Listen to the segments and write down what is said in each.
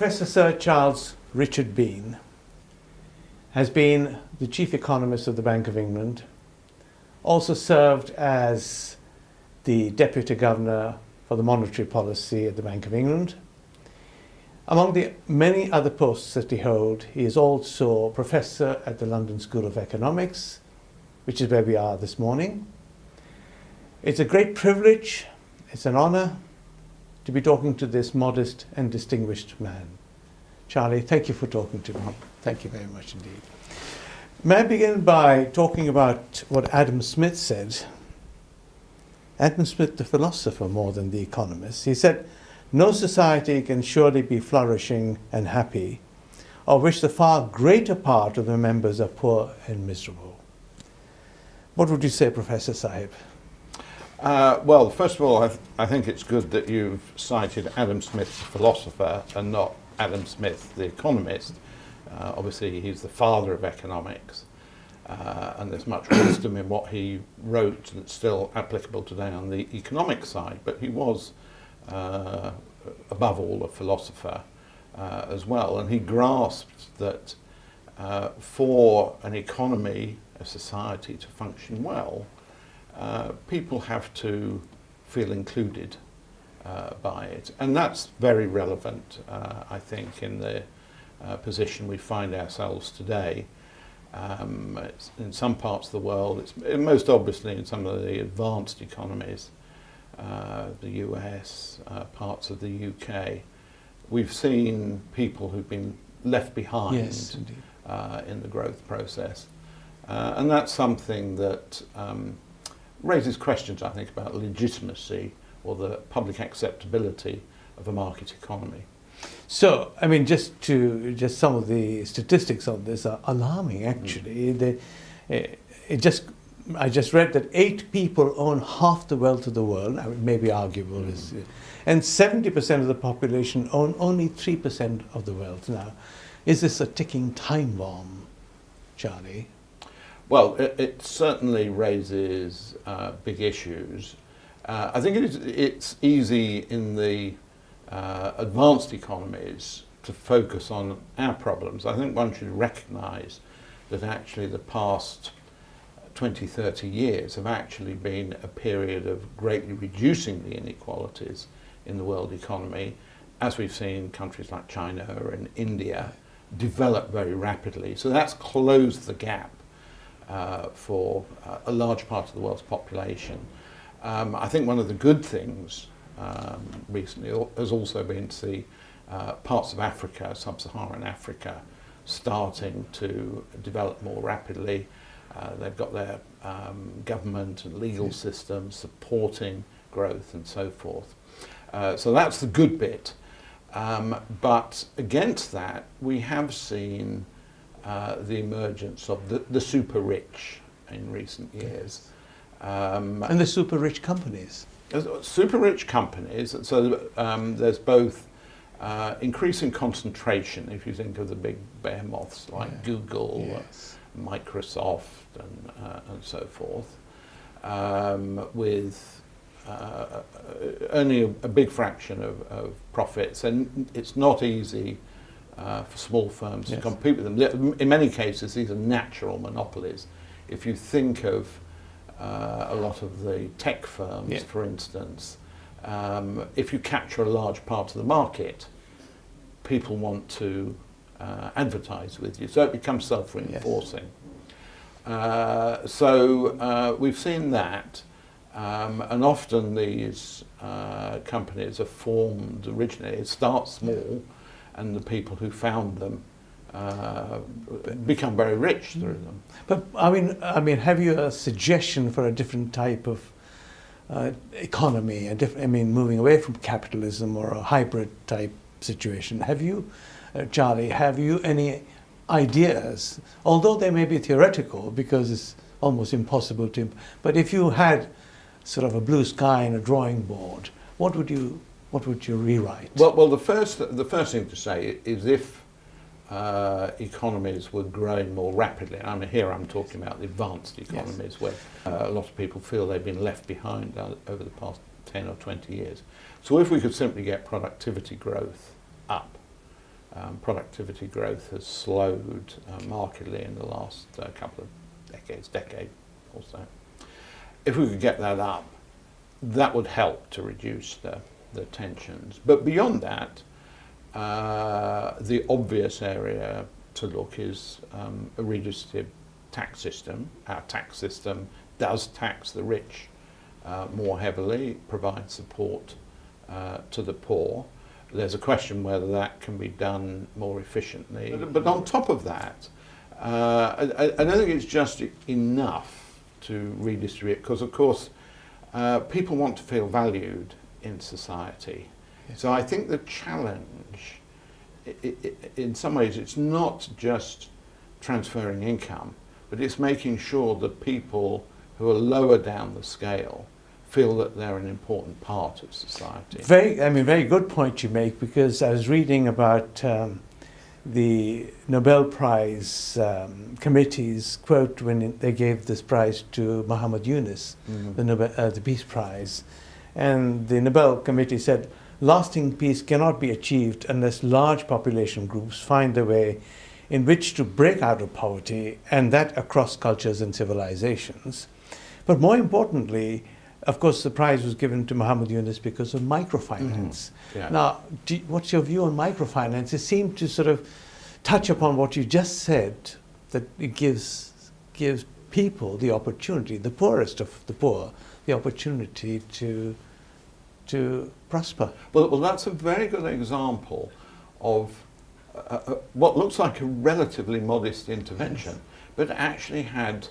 Professor Sir Charles Richard Bean has been the chief economist of the Bank of England, also served as the deputy governor for the monetary policy at the Bank of England. Among the many other posts that he holds, he is also professor at the London School of Economics, which is where we are this morning. It's a great privilege, it's an honor to be talking to this modest and distinguished man. Charlie, thank you for talking to me. Thank you very much indeed. May I begin by talking about what Adam Smith said? Adam Smith, the philosopher more than the economist. He said, "No society can surely be flourishing and happy, of which the far greater part of the members are poor and miserable." What would you say, Professor Sahib? Well, first of all, I think it's good that you've cited Adam Smith, the philosopher, and not Adam Smith, the economist. Obviously, he's the father of economics, and there's much wisdom in what he wrote that's still applicable today on the economic side. But he was, above all, a philosopher as well, and he grasped that for an economy, a society to function well, people have to feel included by it. And that's very relevant, I think, in the position we find ourselves today. It's in some parts of the world, it's most obviously in some of the advanced economies, the US, parts of the UK, we've seen people who've been left behind. Yes, indeed. In the growth process. And that's something that raises questions, I think, about legitimacy or the public acceptability of a market economy. So, I mean, just some of the statistics on this are alarming, actually. I just read that 8 people own half the wealth of the world. I mean, maybe arguable, and 70% of the population own only 3% of the wealth now. Is this a ticking time bomb, Charlie? Well, it certainly raises big issues. I think it's easy in the advanced economies to focus on our problems. I think one should recognise that actually the past 20, 30 years have actually been a period of greatly reducing the inequalities in the world economy, as we've seen countries like China and India develop very rapidly. So that's closed the gap for a large part of the world's population. I think one of the good things recently has also been to see parts of Africa, sub-Saharan Africa, starting to develop more rapidly. They've got their government and legal systems supporting growth and so forth. So that's the good bit. But against that, we have seen the emergence of the super rich in recent years. And the super rich companies. Super rich companies, so there's both increasing concentration, if you think of the big behemoths like Google, Microsoft and so forth, with only a big fraction of profits, and it's not easy for small firms to compete with them. In many cases, these are natural monopolies. If you think of a lot of the tech firms, for instance, if you capture a large part of the market, people want to advertise with you, so it becomes self-reinforcing. So we've seen that, and often these companies are formed originally, it starts small, and the people who found them become very rich through them. But I mean, have you a suggestion for a different type of economy? Moving away from capitalism or a hybrid type situation. Have you, Charlie? Have you any ideas? Although they may be theoretical, because it's almost impossible to. But if you had sort of a blue sky and a drawing board, what would you rewrite? Well, the first thing to say is if economies were growing more rapidly, and I'm talking about the advanced economies where a lot of people feel they've been left behind over the past 10 or 20 years. So if we could simply get productivity growth up, productivity growth has slowed markedly in the last couple of decade or so. If we could get that up, that would help to reduce the tensions. But beyond that, the obvious area to look is a redistributive tax system. Our tax system does tax the rich more heavily, provides support to the poor. There's a question whether that can be done more efficiently. But on top of that, I don't think it's just enough to redistribute, because of course people want to feel valued in society. Yes. So I think the challenge, in some ways, it's not just transferring income, but it's making sure that people who are lower down the scale feel that they're an important part of society. Very good point you make, because I was reading about the Nobel Prize committee's quote when they gave this prize to Muhammad Yunus, the Peace Prize. And the Nobel Committee said, lasting peace cannot be achieved unless large population groups find a way in which to break out of poverty, and that across cultures and civilizations. But more importantly, of course, the prize was given to Muhammad Yunus because of microfinance. Yeah. Now, what's your view on microfinance? It seemed to sort of touch upon what you just said, that it gives people the opportunity, the poorest of the poor, the opportunity to prosper. Well, that's a very good example of what looks like a relatively modest intervention, yes, but actually had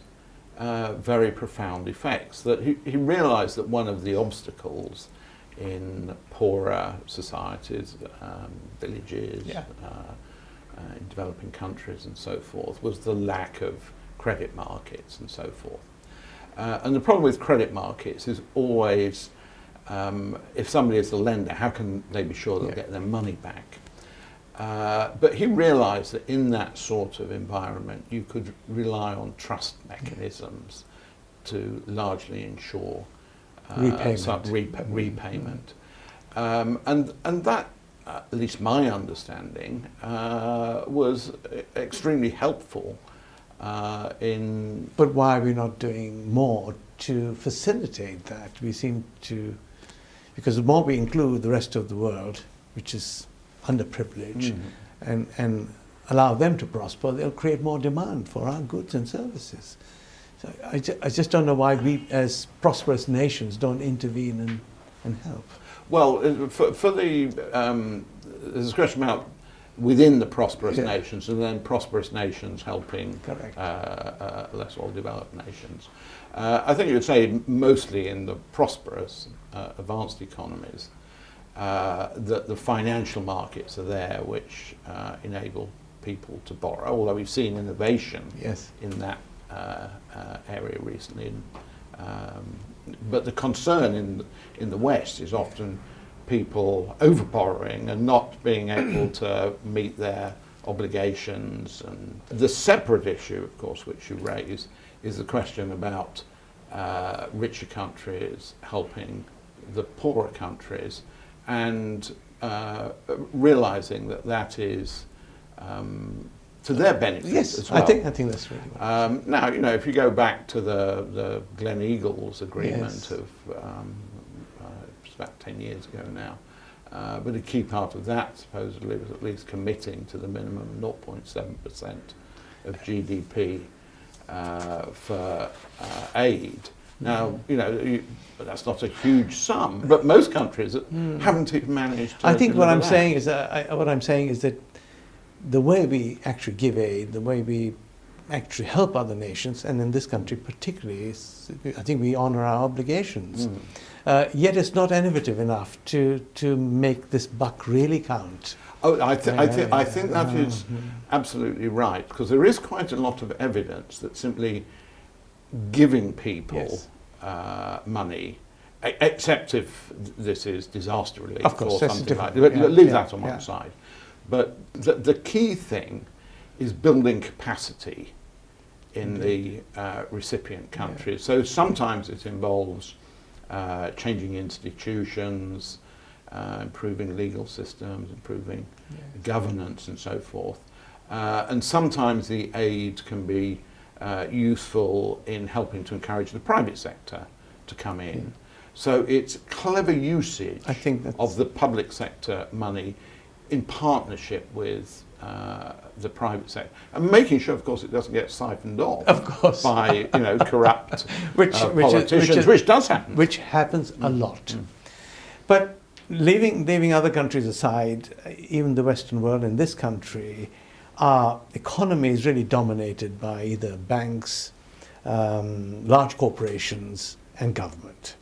very profound effects. That he realised that one of the obstacles in poorer societies, villages, yeah, in developing countries and so forth, was the lack of credit markets and so forth. And the problem with credit markets is always, if somebody is the lender, how can they be sure they'll get their money back? But he realised that in that sort of environment you could rely on trust mechanisms to largely ensure repayment. And that, at least my understanding, was extremely helpful in... But why are we not doing more to facilitate that? We seem to... Because the more we include the rest of the world, which is underprivileged, and allow them to prosper, they'll create more demand for our goods and services. So I just don't know why we, as prosperous nations, don't intervene and help. Well, for there's a question about within the prosperous nations, and then prosperous nations helping less well-developed nations. I think you would say mostly in the prosperous, advanced economies, that the financial markets are there which enable people to borrow, although we've seen innovation in that area recently. But the concern in the West is often people over-borrowing and not being able to meet their obligations. And the separate issue, of course, which you raise, is the question about richer countries helping the poorer countries, and realising that that is to their benefit as well. I think that's really what now, you know, if you go back to the Gleneagles agreement of it's about 10 years ago now, but a key part of that supposedly was at least committing to the minimum 0.7% of GDP for aid. Now, you know, that's not a huge sum, but most countries haven't even managed to. I think what I'm saying is that the way we actually give aid, the way we actually help other nations, and in this country particularly, is, I think we honour our obligations. Yet it's not innovative enough to make this buck really count. Oh, I think that is absolutely right, because there is quite a lot of evidence that simply giving people money, except if this is disaster relief or something like that, but leave that on one side. But the key thing is building capacity in the recipient countries. So sometimes it involves changing institutions, improving legal systems, improving governance and so forth. And sometimes the aid can be useful in helping to encourage the private sector to come in. Yeah. So it's clever usage of the public sector money in partnership with the private sector, and making sure, of course, it doesn't get siphoned off by corrupt politicians, which does happen. Which happens a lot. But leaving other countries aside, even the Western world and this country, our economy is really dominated by either banks, large corporations, and government.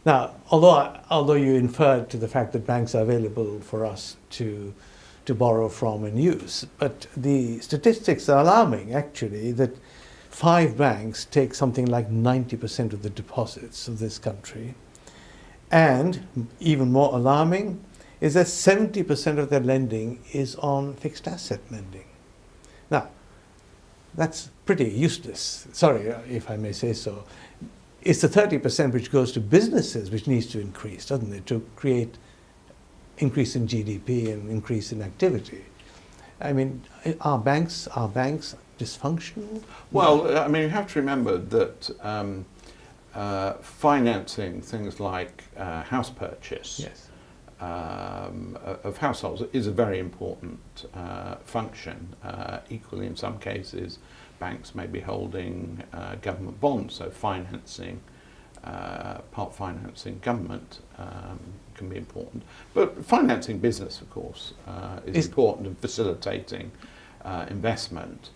Now, although you inferred to the fact that banks are available for us to borrow from and use, but the statistics are alarming, actually, that 5 banks take something like 90% of the deposits of this country. And even more alarming is that 70% of their lending is on fixed asset lending. Now, that's pretty useless, sorry if I may say so. It's the 30% which goes to businesses which needs to increase, doesn't it, to create increase in GDP and increase in activity. I mean, are banks dysfunctional? Well, I mean, you have to remember that financing things like house purchase of households is a very important function. Equally, in some cases, banks may be holding government bonds, so part financing government can be important. But financing business, of course, is important in facilitating investment.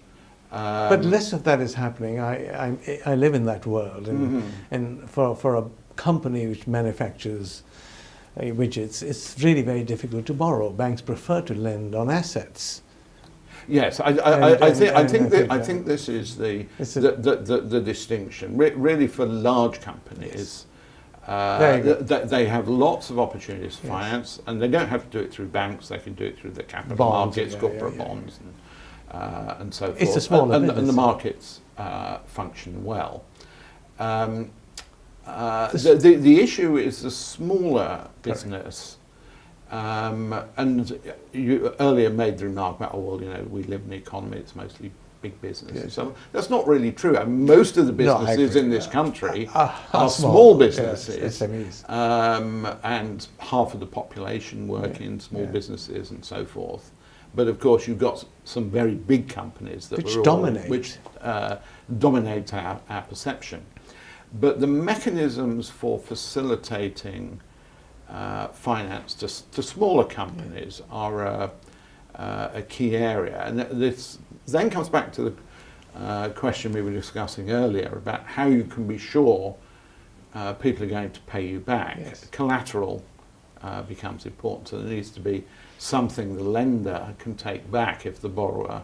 But less of that is happening. I live in that world, and for a company which manufactures widgets, it's really very difficult to borrow. Banks prefer to lend on assets. Yes, I think this is the distinction. Really, for large companies, they have lots of opportunities for finance, and they don't have to do it through banks. They can do it through the capital markets, corporate bonds, and so forth. It's a smaller business. And the markets function well. The issue is the smaller business. And you earlier made the remark about, we live in an economy that's mostly big business. Yes. So that's not really true. I mean, most of the businesses in this country are small businesses, SMEs. And half of the population work in small businesses and so forth. But of course, you've got some very big companies that dominate our perception. But the mechanisms for facilitating finance to smaller companies are a key area. And this then comes back to the question we were discussing earlier about how you can be sure people are going to pay you back. Yes. Collateral becomes important, so there needs to be something the lender can take back if the borrower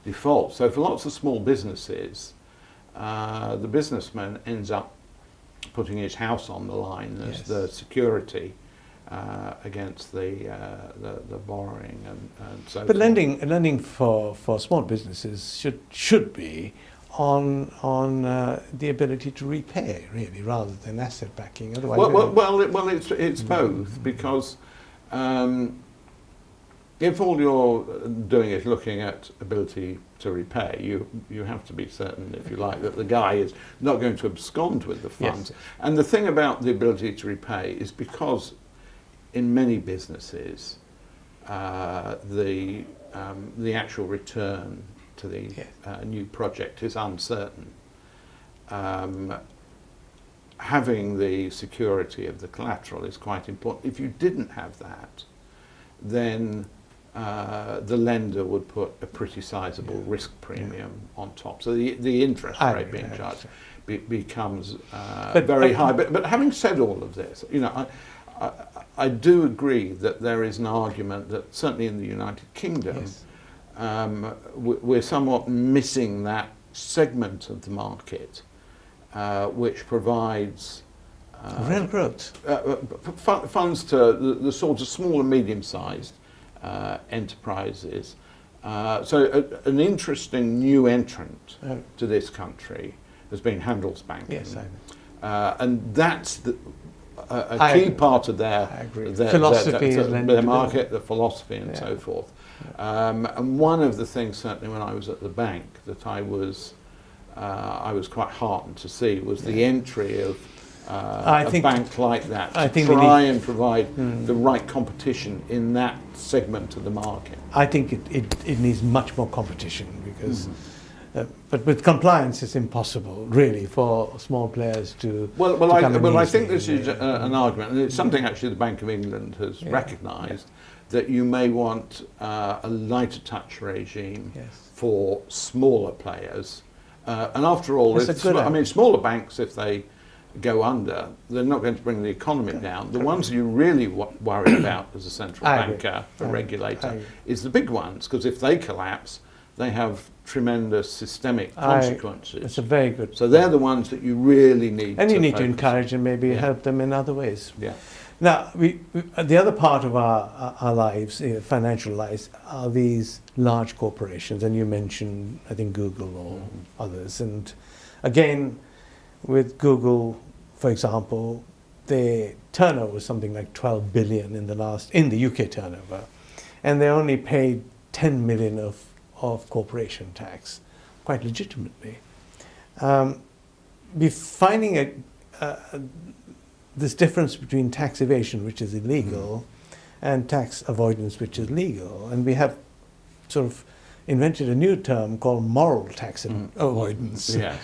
defaults. So for lots of small businesses, the businessman ends up putting his house on the line as the security against the borrowing and so. But lending for small businesses should be on the ability to repay, really, rather than asset backing. Otherwise, it's both, because if all you're doing is looking at ability to repay, you have to be certain, if you like, that the guy is not going to abscond with the funds. Yes. And the thing about the ability to repay is because in many businesses, the actual return to the new project is uncertain. Having the security of the collateral is quite important. If you didn't have that, then the lender would put a pretty sizable risk premium on top. So the interest rate being charged becomes very high. But having said all of this, I do agree that there is an argument that certainly in the United Kingdom, we're somewhat missing that segment of the market which provides real growth funds to the sort of small and medium-sized enterprises. So an interesting new entrant to this country has been Handelsbanken. Yes, I know. And that's a key part of their philosophy is their market, the philosophy, and so forth. Yeah. And one of the things, certainly when I was at the bank, that I was quite heartened to see was the entry of a bank like that to try and provide the right competition in that segment of the market. I think it needs much more competition because, but with compliance, it's impossible really for small players to. I think this is an argument, and it's something actually the Bank of England has recognised, that you may want a lighter touch regime for smaller players. And after all, smaller banks, if they go under, they're not going to bring the economy down. The ones you really worry about as a central banker, a regulator, is the big ones, because if they collapse, they have tremendous systemic consequences. It's a very good. So they're the ones that you really need. And you need to encourage and maybe help them in other ways. Yeah. Now, the other part of our lives, financial lives, are these large corporations, and you mentioned, I think, Google or others. And again, with Google, for example, their turnover was something like 12 billion in the UK turnover, and they only paid 10 million of corporation tax, quite legitimately. We're finding this difference between tax evasion, which is illegal, and tax avoidance, which is legal. And we have sort of invented a new term called moral tax avoidance. Yes.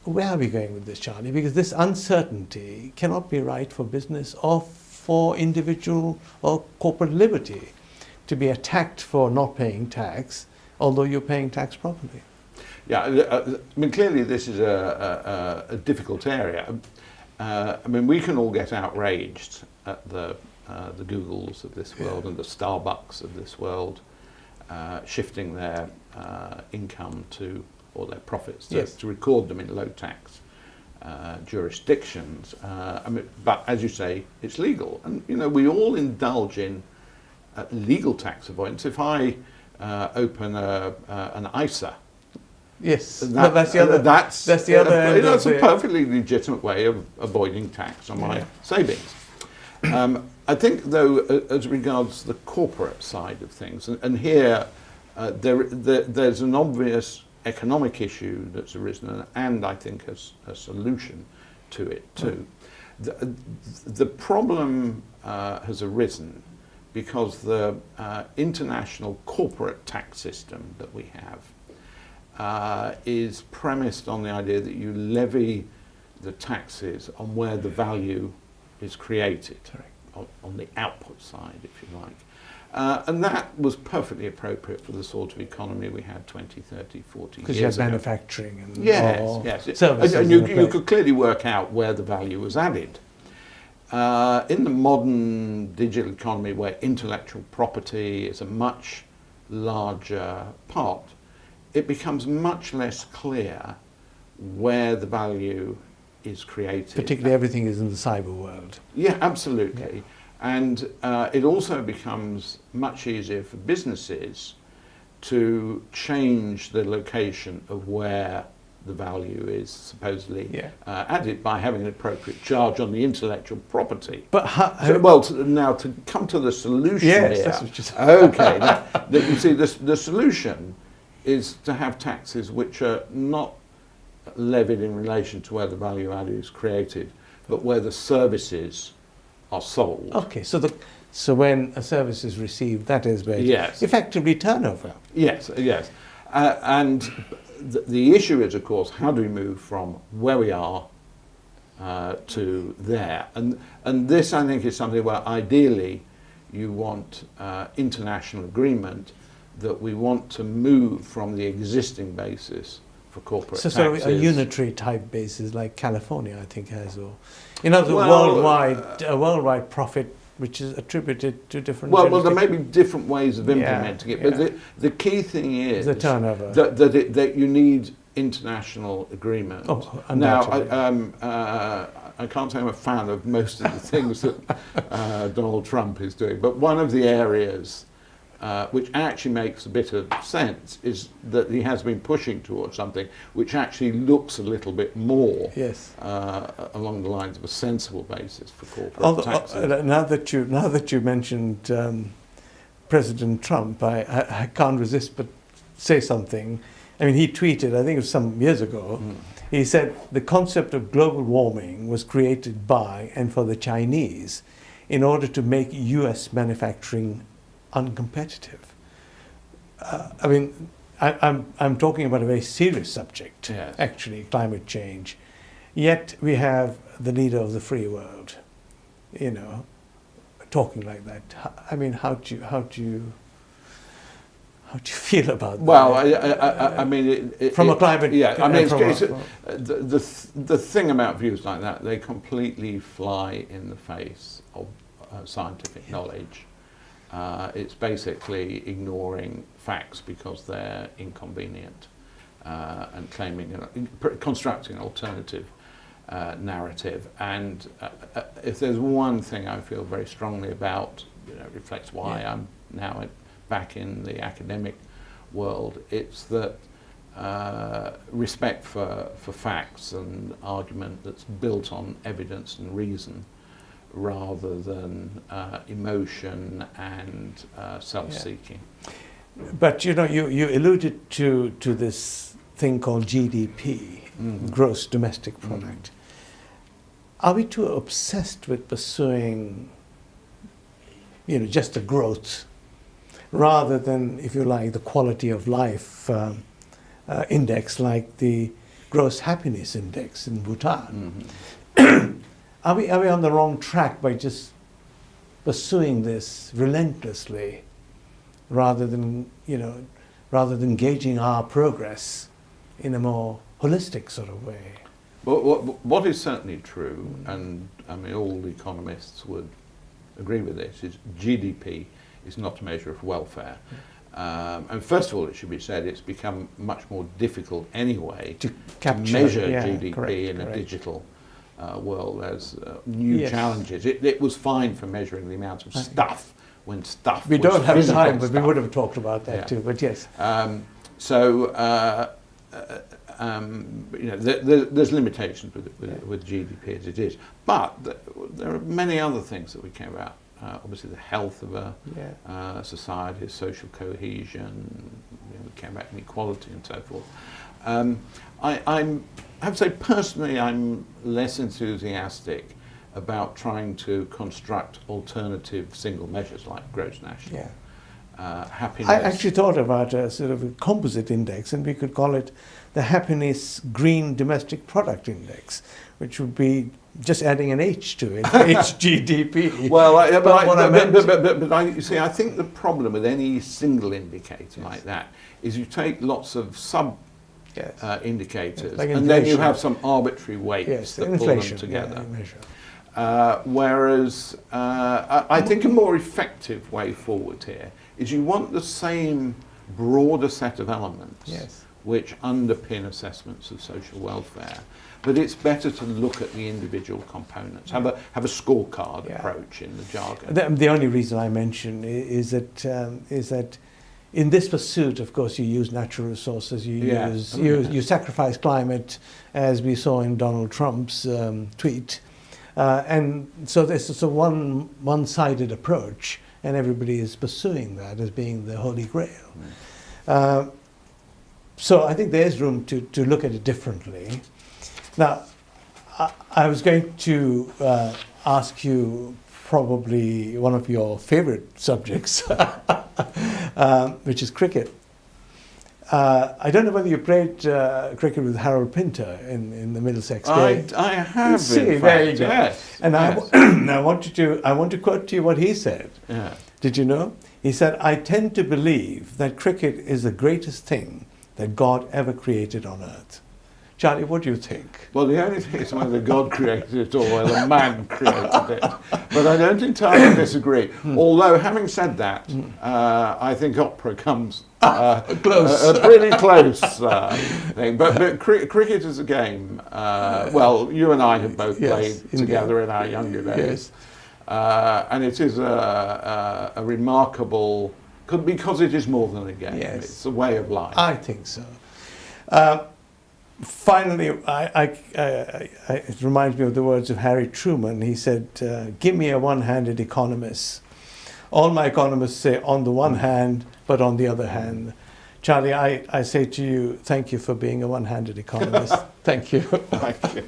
Where are we going with this, Charlie? Because this uncertainty cannot be right for business or for individual or corporate liberty to be attacked for not paying tax, although you're paying tax properly. Yeah, I mean, clearly this is a difficult area. We can all get outraged at the Googles of this world and the Starbucks of this world shifting their income or their profits to record them in low tax jurisdictions. But as you say, it's legal, and we all indulge in legal tax avoidance. If I open an ISA. Yes, that's the other. That's a perfectly legitimate way of avoiding tax on my savings. I think, though, as regards the corporate side of things, and here there's an obvious economic issue that's arisen, and I think a solution to it too. The problem has arisen because the international corporate tax system that we have is premised on the idea that you levy the taxes on where the value is created, on the output side, if you like. And that was perfectly appropriate for the sort of economy we had 20, 30, 40 years ago. Because you had manufacturing and services. And you could clearly work out where the value was added. In the modern digital economy, where intellectual property is a much larger part, it becomes much less clear where the value is created. Particularly everything is in the cyber world. Yeah, absolutely. Yeah. And it also becomes much easier for businesses to change the location of where the value is supposedly added by having an appropriate charge on the intellectual property. But now to come to the solution here. That's what you're saying. Okay, you see, the solution is to have taxes which are not levied in relation to where the value added is created, but where the services are sold. Okay, so when a service is received, that is where it's effectively turnover. Yes. And the issue is, of course, how do we move from where we are to there? And this, I think, is something where ideally you want international agreement, that we want to move from the existing basis for corporate taxes. So a unitary type basis like California, I think, has, or a worldwide profit which is attributed to different. Well, there may be different ways of implementing it, but the key thing is the turnover. That you need international agreement. Oh, now, I can't say I'm a fan of most of the things that Donald Trump is doing, but one of the areas which actually makes a bit of sense, is that he has been pushing towards something which actually looks a little bit more Yes. along the lines of a sensible basis for corporate taxes. Now that you mentioned President Trump, I can't resist but say something. I mean, he tweeted, I think it was some years ago, he said the concept of global warming was created by and for the Chinese in order to make US manufacturing uncompetitive. I mean, I'm talking about a very serious subject, Yes. actually, climate change. Yet we have the leader of the free world, talking like that. I mean, how do you feel about that? Well, I mean, from a climate, yeah. I mean, the the thing about views like that, they completely fly in the face of scientific knowledge. It's basically ignoring facts because they're inconvenient and constructing an alternative narrative. And if there's one thing I feel very strongly about, reflects why I'm now back in the academic world, it's that respect for facts and argument that's built on evidence and reason, rather than emotion and self-seeking. But you alluded to this thing called GDP, gross domestic product. Are we too obsessed with pursuing, just the growth, rather than, if you like, the quality of life index, like the gross happiness index in Bhutan? Are we on the wrong track by just pursuing this relentlessly, rather than gauging our progress in a more holistic sort of way? What is certainly true, and I mean all economists would agree with this, is GDP is not a measure of welfare. And first of all, it should be said, it's become much more difficult anyway to measure GDP in a digital world. There's new challenges. It was fine for measuring the amount of stuff when stuff we was don't have time, but stuff. we would have talked about that too. But yes. There's limitations with GDP as it is, but there are many other things that we care about. Obviously, the health of a society, social cohesion, we care about inequality and so forth. I have to say, personally, I'm less enthusiastic about trying to construct alternative single measures like gross national happiness. I actually thought about a sort of a composite index, and we could call it the Happiness Green Domestic Product Index, which would be just adding an H to it, HGDP. Well, you see, I think the problem with any single indicator like that is you take lots of sub indicators, like and then you have some arbitrary weights that pull them together. Whereas I think a more effective way forward here is you want the same broader set of elements which underpin assessments of social welfare, but it's better to look at the individual components, have a scorecard approach in the jargon. The only reason I mention is that in this pursuit, of course, you use natural resources, you sacrifice climate, as we saw in Donald Trump's tweet. And so there's a one-sided approach, and everybody is pursuing that as being the holy grail. So I think there's room to look at it differently. Now, I was going to ask you probably one of your favorite subjects, which is cricket. I don't know whether you played cricket with Harold Pinter in the Middlesex days. I have. See, there you go. Yes, and I want to quote to you what he said. Yeah. Did you know? He said, "I tend to believe that cricket is the greatest thing that God ever created on earth." Charlie, what do you think? Well, the only thing is whether God created it or whether man created it. But I don't entirely disagree. Although, having said that, I think opera comes close. A pretty close thing. But cricket is a game. Well, you and I have both played together in our younger days. And it is a remarkable Because it is more than a game. Yes. It's a way of life. I think so. Finally, it reminds me of the words of Harry Truman. He said, give me a one-handed economist. All my economists say on the one hand, but on the other hand. Charlie, I say to you, thank you for being a one-handed economist. Thank you. Thank you.